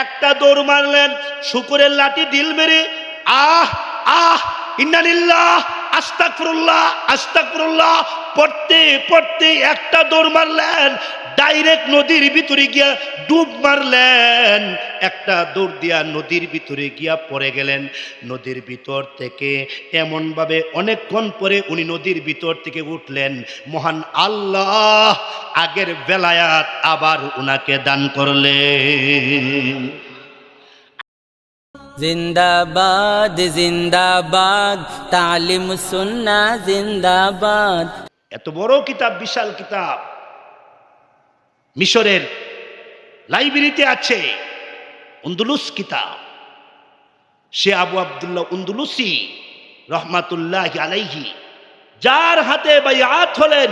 একটা দৌড় মারলেন, শুকরের লাঠি ঢিল মেরে আহ আহ ইন্নালিল্লাহ আস্তাগফিরুল্লাহ আস্তাগফিরুল্লাহ পড়তে পড়তে একটা দৌড় মারলেন, ডাইরেক্ট নদীর ভিতরে গিয়া ডুব মারলেন। একটা দৌড় দিয়া নদীর ভিতরে গিয়া পড়ে গেলেন। নদীর ভিতর থেকে এমন ভাবে অনেকক্ষণ পরে উনি নদীর ভিতর থেকে উঠলেন। মহান আল্লাহ আগের বেলায়াত আবার উনাকে দান করলেন। জিন্দাবাদ জিন্দাবাদ তালিম সুন্নাহ জিন্দাবাদ। এত বড় কিতাব, বিশাল কিতাব, মিশরের লাইব্রেরিতে আছে, উন্দুলুস কিতাব। সে আবু আব্দুল্লাহ উন্দুলুসি রহমাতুল্লাহ আলাইহি, যার হাতে বাইআত হলেন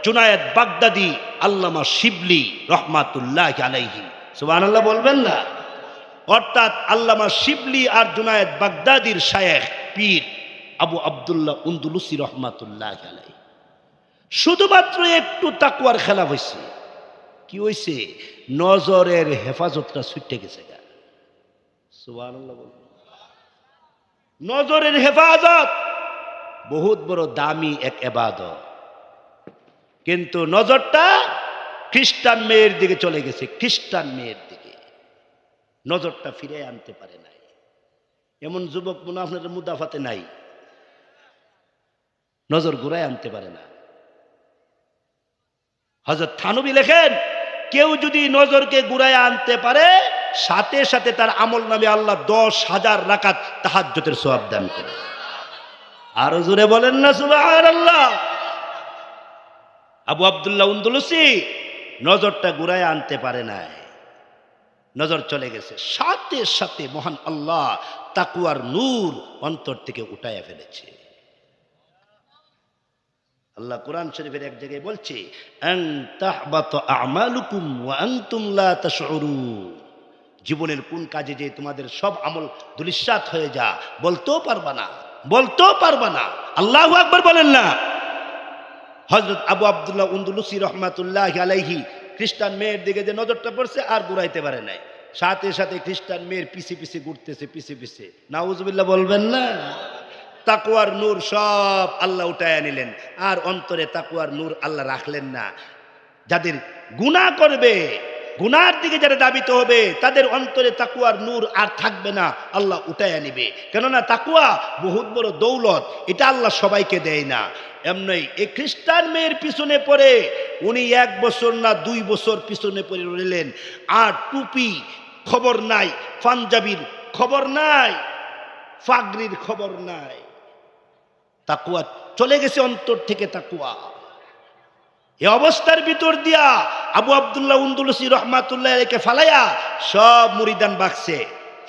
জুনায়েদ বাগদাদি, আল্লামা শিবলি রহমাতুল্লাহ আলাইহি। সুবহানাল্লাহ বলবেন না? অর্থাৎ আল্লামা শিবলি আর জুনায়েদ বাগদাদির শায়েখ পীর আবু আব্দুল্লাহ উন্দুলুসি রহমাতুল্লাহ আলাইহি। শুধুমাত্র একটু তাকওয়ার খেলাফ হয়েছে। কি হয়েছে? নজরের হেফাজতটা ছুটে গেছে। সুবহানাল্লাহ বলবেন? নজরের হেফাজত বহুত বড় দামি এক ইবাদত, কিন্তু নজরটা খ্রিস্টান মেয়ের দিকে চলে গেছে। খ্রিস্টান মেয়ের দিকে নজরটা ফিরে আনতে পারে নাই। এমন যুবক মনে আপনাদের মুদাফাতে নাই, নজর ঘুরায় আনতে পারে না। হযরত থানবী লেখেন, কেউ যদি নজরকে ঘুরায় আনতে পারে, সাথে সাথে তার আমল নামে আল্লাহ 10,000 রাকাত তাহাজ্জুদের সওয়াব দান করে। আরো জোরে বলেন না সুবহানাল্লাহ। আবু আব্দুল্লাহ উন্দুলুসি নজরটা ঘুরায় আনতে পারে নাই, নজর চলে গেছে। সাথে সাথে মহান আল্লাহ তাকওয়ার নূর অন্তর থেকে উঠাইয়া ফেলেছে। আল্লাহ কোরআন শরীফের এক জায়গায় বলছে, আন তাহবাতা আমালুকুম ওয়া আনতুম লা তাশউরুন। জীবনের কোন কাজে যে তোমাদের সব আমল ধূলিসাৎ হয়ে যা, বলতেও পারবা না, বলতেও পারবা না। আল্লাহু আকবার বলেন না? হযরত আবু আব্দুল্লাহ উন্দুলুসি রহমাতুল্লাহ আলাইহি খ্রিস্টান মেয়ের দিকে যে নজরটা পড়ছে আর ঘুরাইতে পারে নাই। সাথে সাথে খ্রিস্টান মেয়ের পিছে পিছে ঘুরতেছে, পিছে পিছে। নাউজুবিল্লাহ বলবেন না? তাকওয়ার নূর সব আল্লাহ উঠায়া নিলেন, আর অন্তরে তাকওয়ার নূর আল্লাহ রাখলেন না। যাদের গুনাহ করবে, গুনার দিকে যারা দাবিত হবে, তাদের অন্তরে তাকওয়ার নূর আর থাকবে না, আল্লাহ উঠায়া নিবে। কেননা তাকওয়া বহুত বড় দৌলত, এটা আল্লাহ সবাইকে দেয় না। এমনই এই খ্রিস্টান মেয়ের পিছনে পড়ে উনি 1 বছর না 2 বছর পিছনে পড়ে রইলেন। আর টুপি খবর নাই, পাঞ্জাবির খবর নাই, ফাগরির খবর নাই। তাকওয়া চলে গেছে অন্তর থেকে। তাকওয়া এই অবস্থার ভিতর দিয়া আবু আব্দুল্লাহ উন্দুলুসি রহমাতুল্লাহ আলাইহিকে ফালাইয়া সব মুরিদান বাকছে,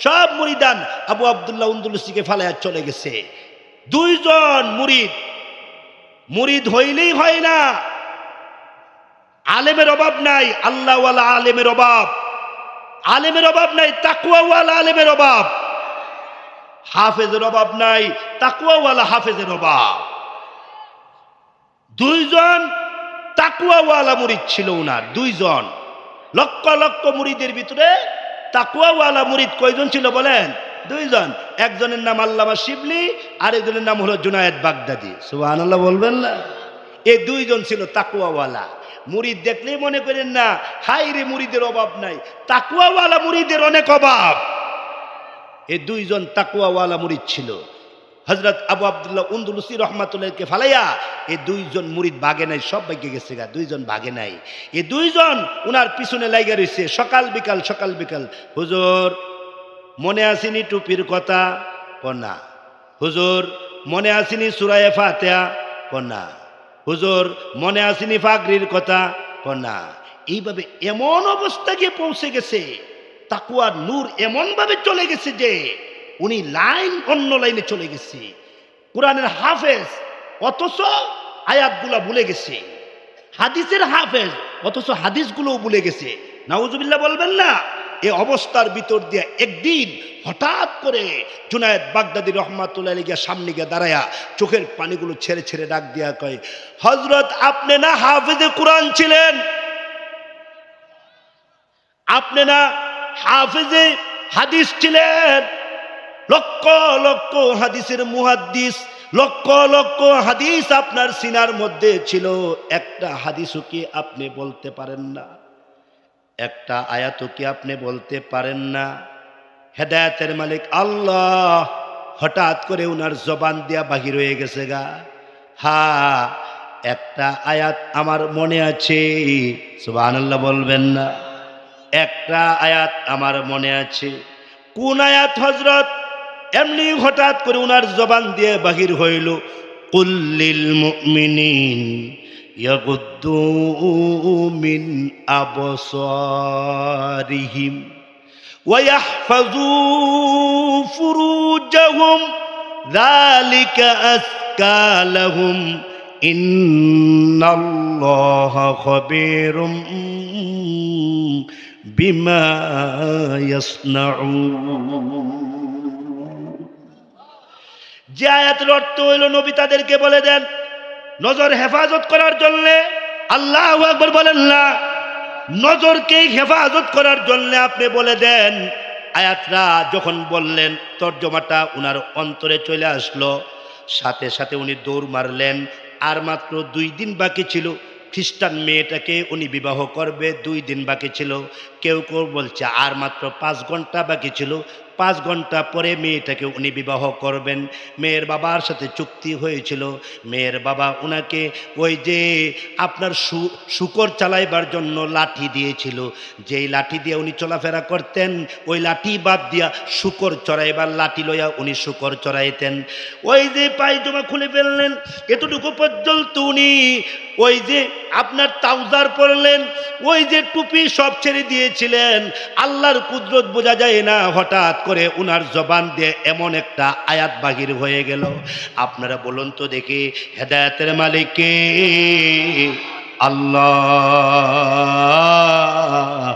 সব মুরিদান আবু আব্দুল্লাহ উন্দুলুসিকে ফালাইয়া চলে গেছে। 2 জন মুরিদ, মুরিদ হইলেই হয় না, আলেমের অভাব নাই, আল্লাহওয়ালা আলেমের অভাব, আলেমের অভাব নাই, তাকওয়াওয়ালা আলেমের অভাব। হাফেজের অভাব নাই, তাকওয়াওয়ালা হাফেজের অভাব। 2 জন তাকওয়াওয়ালা মুরিদ ছিল উনার, 2 জন। লক্ষ লক্ষ মুরিদের ভিতরে তাকওয়াওয়ালা মুরিদ কয়জন ছিল বলেন? 2 জন। একজনের নাম আল্লামা শিবলি, আরেকজনের নাম হলো জুনায়েদ বাগদাদি। সুবহানাল্লাহ বলবেন না? এই 2 জন ছিল তাকওয়াওয়ালা মুরিদ। দেখলেই মনে করেন না হাই রে মুরিদের অভাব নাই, তাকওয়াওয়ালা মুরিদের অনেক অভাব। এই 2 জন তাকওয়াওয়ালা মুরিদ ছিল। হযরত আবু আব্দুল্লাহ উন্দুলুসি রহমাতুল্লাহকে ফালাইয়া এই 2 জন মুরিদ ভাগে নাই, সব ভাগে গেছে গা, 2 জন ভাগে নাই। এই 2 জন উনার পিছনে লাইগা রইছে সকাল বিকাল, সকাল বিকাল। হুজুর মনে আসেনি টুপির কথা? কনা। হুজুর মনে আসেনি সূরা ফাতিহা? কনা। হুজুর মনে আসেনি ফাগরির কথা? কনা। এইভাবে এমন অবস্থা গিয়ে পৌঁছে গেছে, তাকওয়ার নূর এমন ভাবে চলে গেছে যে উনি লাইন অন্য লাইনে চলে গেছে। কোরআনের হাফেজ অথচ আয়াতগুলা ভুলে গেছে, হাদিসের হাফেজ অথচ হাদিসগুলোও ভুলে গেছে। নাউজুবিল্লাহ বলবেন না? এই অবস্থার ভিতর দিয়ে একদিন হঠাৎ করে জুনায়েদ বাগদাদি রহমাতুল্লাহ আলাইহি সামনে গিয়ে দাঁড়ায়া চোখের পানিগুলো ছেড়ে ছেড়ে ডাক দিয়া কয়, হযরত আপনি না হাফেজে কোরআন ছিলেন? আপনি না হাফেজে হাদিস ছিলেন, লক্ষ লক্ষ হাদিসের মুহাদ্দিস, লক্ষ লক্ষ হাদিস আপনার সিনার মধ্যে ছিল, একটা হাদিসও কি আপনি বলতে পারেন না? একটা আয়াতও কি আপনি বলতে পারেন না? হেদায়েতের মালিক আল্লাহ হঠাৎ করে উনার জবান দিয়া বাহির হয়ে গেছে গা, হ্যাঁ একটা আয়াত আমার মনে আছে, সুবহানাল্লাহ বলবেন না? একটা আয়াত আমার মনে আছে। কোন আয়াত হযরত? এমনি হঠাৎ করে উনার জবান দিয়ে বাহির হইল, কুল্লিল মুমিনিন ইয়াগুদ্দু মিন আবসারিহিম ওয়া ইয়াহফাযু ফুরুজাহুম যালিকা আযকা লাহুম ইন্নাল্লাহা খাবীরুম বিমা ইয়াসনাউন। যে আয়াতের অর্থ হইল নবী তাদেরকে বলে দেন নজর হেফাজত করার জন্য, আল্লাহু আকবার বলেন না, নজরকে হেফাজত করার জন্য আপনি বলে দেন। আয়াতটা যখন বললেন তর্জমাটা উনার অন্তরে চলে আসলো, সাথে সাথে উনি দৌড় মারলেন। আর মাত্র 2 দিন বাকি ছিল, খ্রিস্টান মেয়েটাকে উনি বিবাহ করবে, 2 দিন বাকি ছিল। কেউ কেউ বলছে আর মাত্র 5 ঘন্টা বাকি ছিল, 5 ঘন্টা পরে মেয়েটাকে উনি বিবাহ করবেন। মেয়ের বাবার সাথে চুক্তি হয়েছিল, মেয়ের বাবা উনাকে ওই যে আপনার শুকর চালাইবার জন্য লাঠি দিয়েছিল, যেই লাঠি দিয়ে উনি চলাফেরা করতেন, ওই লাঠি বাদ দিয়া শুকর চড়াইবার লাঠি লইয়া উনি শুকর চড়াইতেন। ওই যে পায়জামা খুলে ফেললেন, এতটুকু পর্যন্ত উনি ওই যে আপনার ট্রাউজার পরলেন, ওই যে টুপি সব ছেড়ে দিয়েছিলেন। আল্লাহর কুদরত বোঝা যায় না, হঠাৎ করে উনার জবান দিয়ে এমন একটা আয়াত বাহির হয়ে গেল। আপনারা বলুন তো দেখি, হেদায়েতের মালিক কে? আল্লাহ।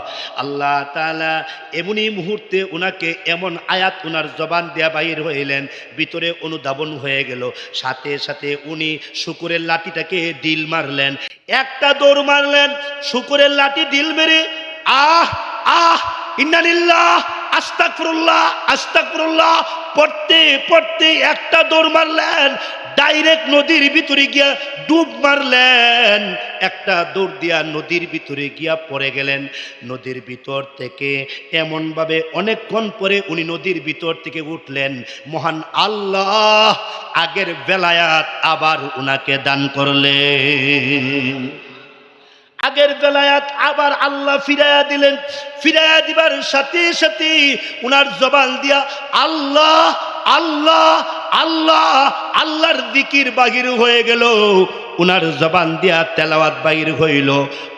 আল্লাহ তাআলা এমনি মুহূর্তে উনাকে এমন আয়াত উনার জবান দিয়া বাহির হইলেন, ভিতরে অনুধাবন হয়ে গেল। সাথে সাথে উনি শুকরের লাঠিটাকে ডিল মারলেন, একটা দৌড় মারলেন, শুকরের লাঠি ডিল মেরে আহ আহ ইন্নালিল্লাহ আস্তাগফিরুল্লাহ আস্তাগফিরুল্লাহ পড়তে পড়তে একটা দৌড় মারলেন, ডাইরেক্ট নদীর ভিতরে গিয়া ডুব মারলেন। একটা দৌড় দিয়া নদীর ভিতরে গিয়া পড়ে গেলেন। নদীর ভিতর থেকে এমনভাবে অনেকক্ষণ পরে উনি নদীর ভিতর থেকে উঠলেন। মহান আল্লাহ আগের বেলায়াত আবার উনাকে দান করলেন। আগের বেলায়াত আবার আল্লাহ ফিরাইয়া দিলেন। ফিরাইয়া দিবার সাথে সাথে উনার জবান দিয়া আল্লাহ আল্লাহ আল্লাহ আল্লাহর জিকির বাহির হয়ে গেল। উনার জবান দিয়া তেলাওয়াত বাহির হইল,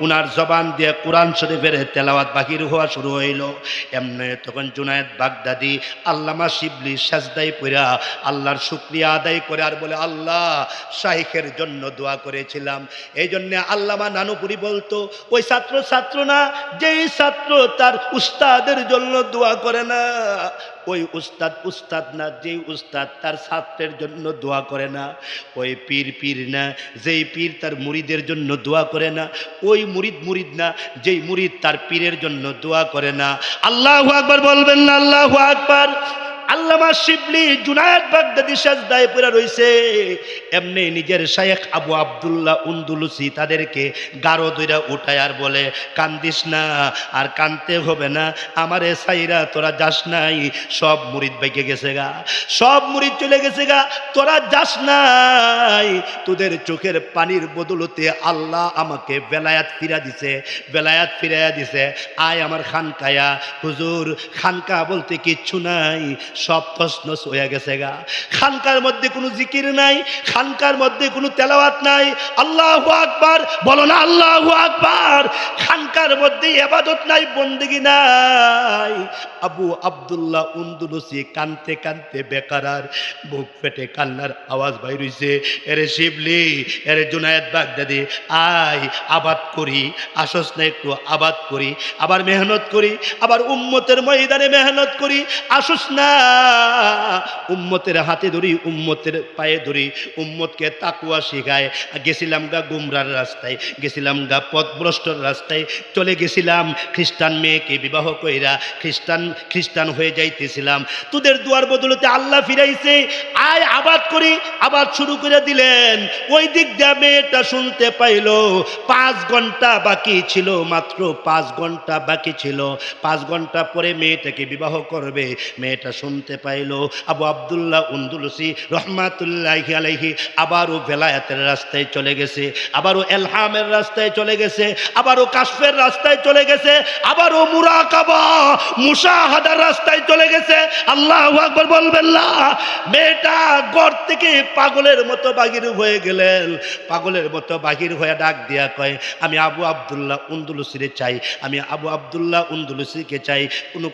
উনার জবান দিয়া কোরআন শরীফের তেলাওয়াত বাহির হওয়া শুরু হইল। এমনি তখন জুনায়েদ বাগদাদি আল্লামা শিবলি সাজদায় পড়া আল্লাহর শুকরিয়া আদায় করে আর বলে, আল্লাহ শাইখের জন্য দোয়া করেছিলাম। এই জন্য আল্লামা নানুপুরি বলতো, ওই ছাত্র না, যেই ছাত্র তার উস্তাদের জন্য দোয়া করে না, ওই উস্তাদ না, যেই উস্তাদ তার ছাত্রের জন্য দোয়া করে না, ওই পীর না, যেই পীর তার মুরিদের জন্য দোয়া করে না, ওই মুরিদ না, যেই মুরিদ তার পীরের জন্য দোয়া করে না। আল্লাহু আকবার বলবেন না? আল্লাহু আকবার। আল্লামা শিবলি জুনায়েদ বাগদাদি সাজদায় পড়ে রইছে। এমনি নিজের শায়েখ আবু আব্দুল্লাহ উন্দুলুসি তাদেরকে গারো দইরা উঠায় আর বলে, কান্দিস না, আর কানতে হবে না, আমারে সাইরা তোরা যাস নাই, সব মুরিদ বাইকে গেছে গা, সব মুরিদ চলে গেছে গা, তোরা যাস নাই। তোদের চোখের পানির বদলতে আল্লাহ আমাকে বেলায়াত ফিরা দিছে, বেলায়াত ফিরাইয়া দিছে। আয় আমার খানকায়া। হুজুর খানকা বলতে কিচ্ছু নাই, সব তছনছ হয়ে গেছে গা। খানকার মধ্যে কোনো জিকির নাই, খানকার মধ্যে কোনো তেলাওয়াত নাই। আল্লাহু আকবার বলো না? আল্লাহু আকবার। খানকার মধ্যে ইবাদত নাই, বন্দেগী নাই। আবু আব্দুল্লাহ উন্দুলুসি কানতে কানতে বেকারার বুক ফেটে কান্নার আওয়াজ বাইর হইছে। এরে শিবলি, এরে জুনায়েদ বাগদাদি, আয় আবাদ করি, আসস না একটু আবাদ করি, আবার মেহনত করি, আবার উম্মতের ময়দানে মেহনত করি, আসস না। উম্মতের হাতে ধরি, উম্মতের পায়ে ধরি, উম্মতকে তাকওয়া শেখায়। গেছিলাম গা গুমরার রাস্তায়, গেছিলাম গা পথভ্রষ্টর রাস্তায়, চলে গেছিলাম খ্রিস্টান মেয়েকে বিবাহ কইরা খ্রিস্টান হয়ে যাইতেছিলাম। তোদের দুয়ার বদলতে আল্লাহ ফিরাইছে, আয় আবাদ করি, আবাদ শুরু করে দিলেন। ওই দিক দিয়ে মেয়েটা শুনতে পাইল 5 ঘন্টা বাকি ছিল, মাত্র 5 ঘন্টা বাকি ছিল, 5 ঘন্টা পরে মেয়েটাকে বিবাহ করবে। মেয়েটা শুনতে পাইল আবু আব্দুল্লাহ উন্দুলুসি রহমাতুল্লাহি আলাইহি আবারও বেলায়েতের রাস্তায় চলে গেছে, আবারও এলহামের রাস্তায় চলে গেছে, আবারও কাশফের রাস্তায় চলে গেছে, আবারও মুরাকাবা মুশাহাদার রাস্তায় চলে গেছে। আল্লাহু আকবার বলবেন না। মেয়েটা ঘর থেকে পাগলের মতো বাহির হয়ে গেলেন, পাগলের মতো বাহির হয়ে ডাক দিয়া কয়, আমি আবু আব্দুল্লাহ উন্দুলুসিরে চাই, আমি আবু আব্দুল্লাহ উন্দুলুসিকে চাই।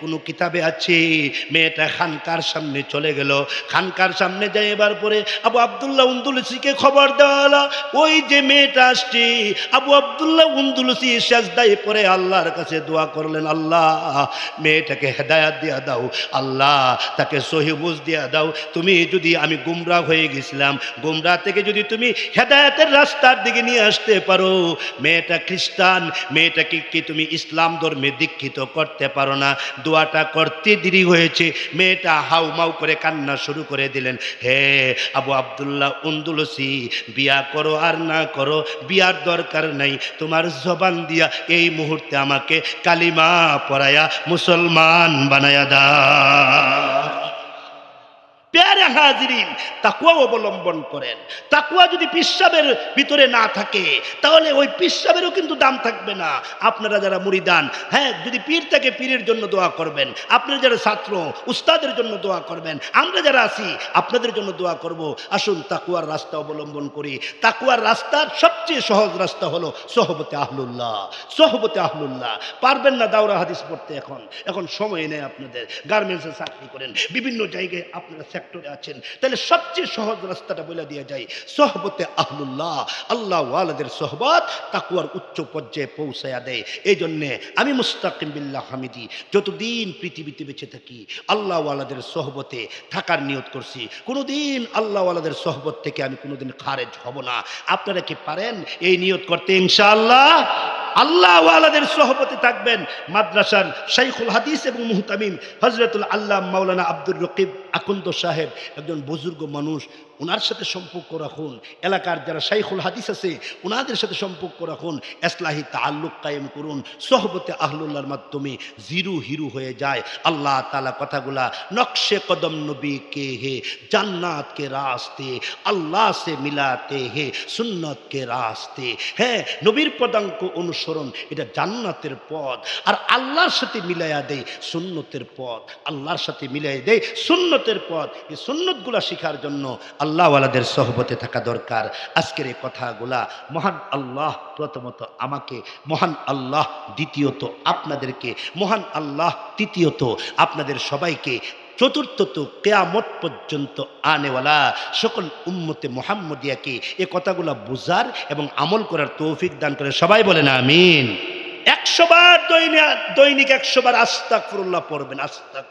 কোনো কিতাবে আছে মেয়েটা খানকার সামনে চলে গেল। খানকার সামনে যাই এবার পরে আবু আব্দুল্লাহ উন্দুলুসিকে খবর দেওয়া হলো, ওই যে মেয়েটা আসছে। আবু আব্দুল্লাহ উন্দুলুসি সাজদায় পড়ে আল্লাহর কাছে দোয়া করলেন, আল্লাহ মেয়েটাকে হেদায়াত দিয়া দাও, আল্লাহ তাকে সহি বুঝ দিয়া দাও। তুমি যদি, আমি গুমরা হয়ে গেছিলাম, গুমরা থেকে যদি তুমি হেদায়াতের রাস্তার দিকে নিয়ে আসতে পারো, মেয়েটা খ্রিস্টান, মেয়েটাকে কি তুমি ইসলাম ধর্মে দীক্ষিত করতে পারো না? দোয়াটা করতে দেরি হয়েছে, মেয়েটা হাউমাউ করে কান্না শুরু করে দিলেন, হে আবু আব্দুল্লাহ উন্দুলুসি, বিয়া করো আর না করো, বিয়ার দরকার নাই, তোমার জবান দিয়া এই মুহূর্তে আমাকে কালিমা পড়ায়া মুসলমান বানায়া দাও। প্যারে হাজিরিন, তাকওয়া অবলম্বন করেন। তাকওয়া যদি পিশাবের ভিতরে না থাকে তাহলে ওই পিশাবেরও কিন্তু দাম থাকবে না। আপনারা যারা মুরিদান, হ্যাঁ, যদি পীর থাকে পীরের জন্য দোয়া করবেন, আপনারা যারা ছাত্র উস্তাদের জন্য দোয়া করবেন, আমরা যারা আছি আপনাদের জন্য দোয়া করব। আসুন তাকওয়ার রাস্তা অবলম্বন করি। তাকওয়ার রাস্তার সবচেয়ে সহজ রাস্তা হলো সোহবতে আহলুল্লাহ। সোহবতে আহলুল্লাহ পারবেন না দাওরা হাদিস পড়তে, এখন সময় নেই আপনাদের, গার্মেন্টসে চাকরি করেন, বিভিন্ন জায়গায় আপনারা সেক্টরে আছেন, তাহলে সবচেয়ে সহজ রাস্তাটা বলে দিয়ে যায়, সোহবতে আহলুল্লাহ। আল্লাহ ওয়ালাদের সোহবত তাকওয়ার উচ্চ পর্যায়ে পৌঁছায়া দেয়। এই জন্যে আমি মুস্তাকিম বিল্লাহ হামিদি যতদিন পৃথিবীতে বেঁচে থাকি আল্লাহ ওয়ালাদের সোহবতে থাকার নিয়ত করছি। কোনোদিন আল্লাহ ওয়ালাদের সোহবত থেকে আমি কোনোদিন খারেজ হব না। আপনারা কি পারেন এই নিয়ত করতে? ইনশাআল্লাহ আল্লাহ ওয়ালাদের সোহবতে থাকবেন। মাদ্রাসার শাইখুল হাদিস এবং মুহতামিম হযরতুল আল্লামা মাওলানা আব্দুর রকিব আকন্দ সাহেব একজন বুজুর্গ মানুষ, ওনার সাথে সম্পর্ক রাখুন। এলাকার যারা শাইখুল হাদিস আছে ওনাদের সাথে সম্পর্ক রাখুন, ইসলাহি তাআল্লুক কায়েম করুন। সোহবতে আহলুল্লাহর মাধ্যমে জিরু হিরু হয়ে যায়। আল্লাহ তাআলা কথাগুলা নকশে কদম নবী কে হে, জান্নাত কে রাস্তে আল্লাহ সে মিলাতে হে, সুন্নত কে রাস্তে। হ্যাঁ, নবীর পদাঙ্ক অনুসরণ এটা জান্নাতের পথ, আর আল্লাহর সাথে মিলাইয়া দেয় সুন্নতের পথ, আল্লাহর সাথে মিলাইয়া দেয় সুন্নতের পথ। এই সুন্নতগুলা শেখার জন্য আল্লাহ ওয়ালাদের সোহবতে থাকা দরকার। আজকের এই কথাগুলা মহান আল্লাহ প্রথমত আমাকে, মহান আল্লাহ দ্বিতীয়ত আপনাদেরকে, মহান আল্লাহ তৃতীয়ত আপনাদের সবাইকে, চতুর্থত কিয়ামত পর্যন্ত আনেওয়ালা সকল উম্মতে মুহাম্মদিয়াকে এ কথাগুলা বুঝার এবং আমল করার তৌফিক দান করে। সবাই বলেন আমিন। 100 বার দৈনিক 100 বার আস্তাগফিরুল্লাহ পড়বেন। আস্তাগফিরুল্লাহ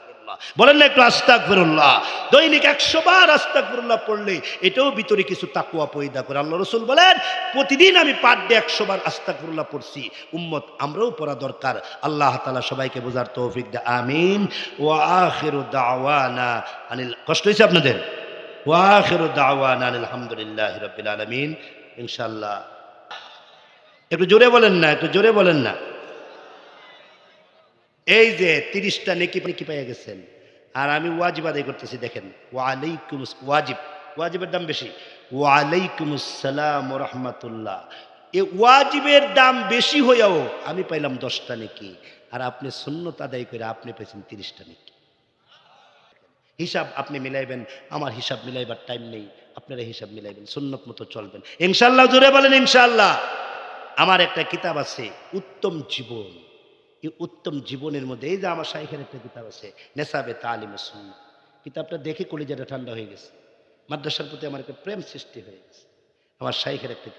বলেন না একটু? আস্তাগফিরুল্লাহ দৈনিক 100 বার আস্তাগফিরুল্লাহ পড়লে এটাও ভিতরে কিছু তাকওয়া পয়দা করে। আল্লাহ রাসূল বলেন প্রতিদিন আমি পার ডে 100 বার আস্তাগফিরুল্লাহ পড়ছি। উম্মত আমরাও পড়া দরকার। আল্লাহ তাআলা সবাইকে বোঝার তৌফিক দেয়। আমিন। ওয়া আখিরু দাওয়ানা আনিল, কষ্ট হয়েছে আপনাদের? ওয়া আখিরু দাওয়ানা আলহামদুলিল্লাহি রাব্বিল আলামিন। ইনশাআল্লাহ একটু জোরে বলেন না, একটু জোরে বলেন না। এই যে 30টা নেকি পেয়ে গেছেন, আর আমি ওয়াজিব আদায় করতেছি। দেখেন, ওয়ালাইকুম ওয়াজিব, ওয়াজিবের দাম বেশি। ওয়ালাইকুম আসসালাম ওয়া রাহমাতুল্লাহ। এই ওয়াজিবের দাম বেশি হইয়াও আমি পাইলাম 10টা নেকি, আর আপনি সুন্নত আদায় করে আপনি পেয়েছেন 30টা নেকি। হিসাব আপনি মিলাইবেন, আমার হিসাব মিলাইবার টাইম নেই, আপনারা হিসাব মিলাইবেন, সুন্নত মতো চলবেন ইনশাআল্লাহ। জোরে বলেন ইনশাআল্লাহ। আমার একটা কিতাব আছে উত্তম জীবন, এই উত্তম জীবনের মধ্যে এই যে আমার শাইখের একটা কিতাব আছে নেসাবে তালিম সুন্নাহ, কিতাবটা দেখে কলিজাটা ঠান্ডা হয়ে গেছে। মাদ্রাসার প্রতি আমার একটা প্রেম সৃষ্টি হয়ে গেছে। আমার শাইখের একটা